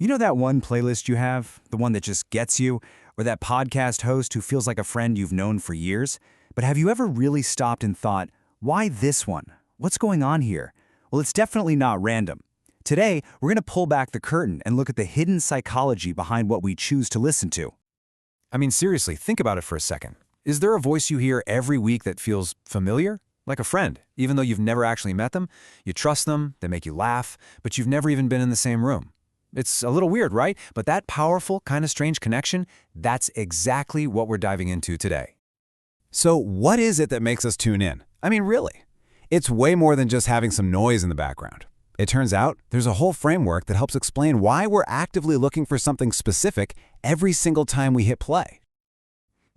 You know that one playlist you have, the one that just gets you, or that podcast host who feels like a friend you've known for years? But have you ever really stopped and thought, why this one? What's going on here? Well, it's definitely not random. Today, we're going to pull back the curtain and look at the hidden psychology behind what we choose to listen to. I mean, seriously, think about it for a second. Is there a voice you hear every week that feels familiar? Like a friend, even though you've never actually met them? You trust them, they make you laugh, but you've never even been in the same room. It's a little weird, right? But that powerful, kind of strange connection, that's exactly what we're diving into today. So what is it that makes us tune in? I mean, really? It's way more than just having some noise in the background. It turns out there's a whole framework that helps explain why we're actively looking for something specific every single time we hit play.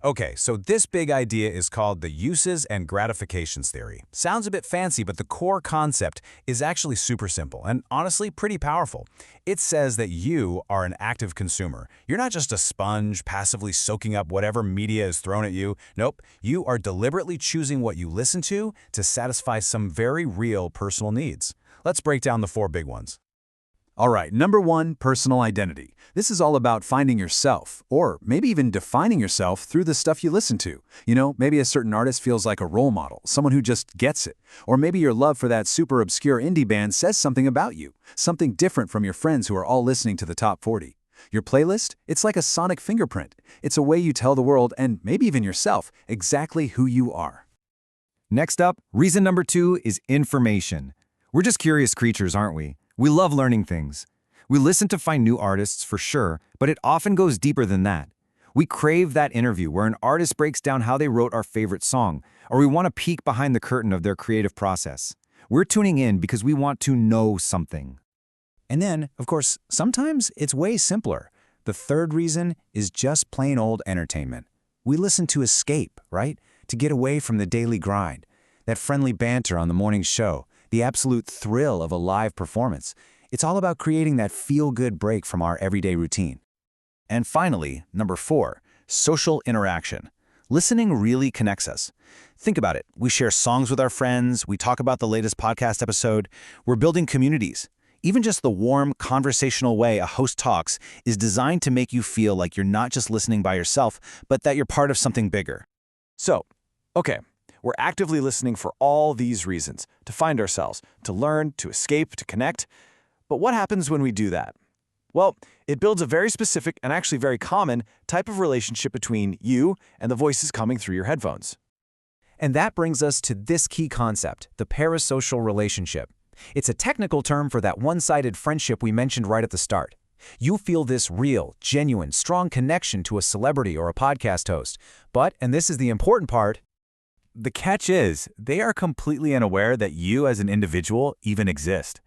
Okay, so this big idea is called the uses and gratifications theory. Sounds a bit fancy, but the core concept is actually super simple and honestly pretty powerful. It says that you are an active consumer. You're not just a sponge passively soaking up whatever media is thrown at you. Nope, you are deliberately choosing what you listen to satisfy some very real personal needs. Let's break down the four big ones. All right, number one, personal identity. This is all about finding yourself, or maybe even defining yourself through the stuff you listen to. You know, maybe a certain artist feels like a role model, someone who just gets it. Or maybe your love for that super obscure indie band says something about you, something different from your friends who are all listening to the top 40. Your playlist? It's like a sonic fingerprint. It's a way you tell the world, and maybe even yourself, exactly who you are. Next up, reason number two is information. We're just curious creatures, aren't we? We love learning things. We listen to find new artists for sure, but it often goes deeper than that. We crave that interview where an artist breaks down how they wrote our favorite song, or we want to peek behind the curtain of their creative process. We're tuning in because we want to know something. And then, of course, sometimes it's way simpler. The third reason is just plain old entertainment. We listen to escape, right? To get away from the daily grind. That friendly banter on the morning show. The absolute thrill of a live performance. It's all about creating that feel-good break from our everyday routine. And finally, number four, social interaction. Listening really connects us. Think about it. We share songs with our friends. We talk about the latest podcast episode. We're building communities. Even just the warm, conversational way a host talks is designed to make you feel like you're not just listening by yourself, but that you're part of something bigger. So, okay. We're actively listening for all these reasons, to find ourselves, to learn, to escape, to connect. But what happens when we do that? Well, it builds a very specific and actually very common type of relationship between you and the voices coming through your headphones. And that brings us to this key concept, the parasocial relationship. It's a technical term for that one-sided friendship we mentioned right at the start. You feel this real, genuine, strong connection to a celebrity or a podcast host. But, and this is the important part, the catch is, they are completely unaware that you as an individual even exist.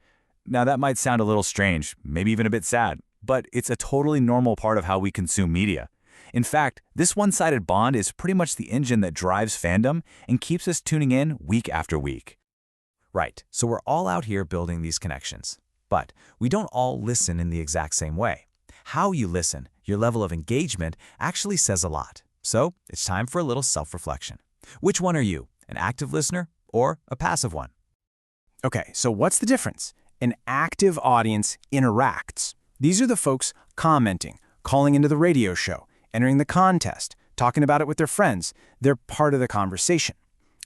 Now that might sound a little strange, maybe even a bit sad, but it's a totally normal part of how we consume media. In fact, this one-sided bond is pretty much the engine that drives fandom and keeps us tuning in week after week. Right, so we're all out here building these connections. But we don't all listen in the exact same way. How you listen, your level of engagement, actually says a lot. So it's time for a little self-reflection. Which one are you, an active listener or a passive one? Okay, so what's the difference? An active audience interacts. These are the folks commenting, calling into the radio show, entering the contest, talking about it with their friends. They're part of the conversation.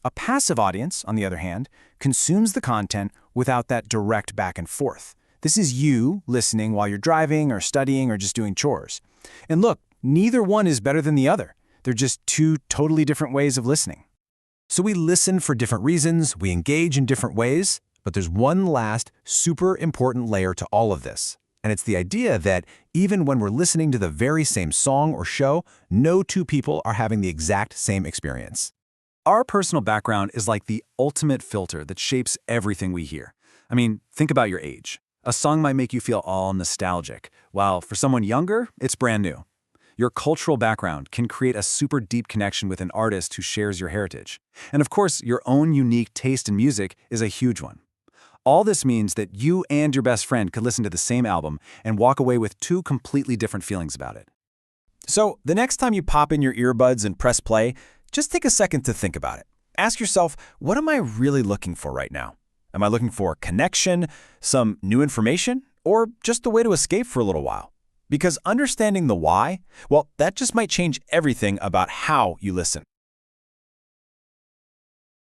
A passive audience, on the other hand, consumes the content without that direct back and forth. This is you listening while you're driving or studying or just doing chores. And look, neither one is better than the other. They're just two totally different ways of listening. So we listen for different reasons, we engage in different ways, but there's one last super important layer to all of this. And it's the idea that even when we're listening to the very same song or show, no two people are having the exact same experience. Our personal background is like the ultimate filter that shapes everything we hear. I mean, think about your age. A song might make you feel all nostalgic, while for someone younger, it's brand new. Your cultural background can create a super deep connection with an artist who shares your heritage. And of course, your own unique taste in music is a huge one. All this means that you and your best friend could listen to the same album and walk away with two completely different feelings about it. So, the next time you pop in your earbuds and press play, just take a second to think about it. Ask yourself, what am I really looking for right now? Am I looking for connection, some new information, or just a way to escape for a little while. Because understanding the why, well, that just might change everything about how you listen.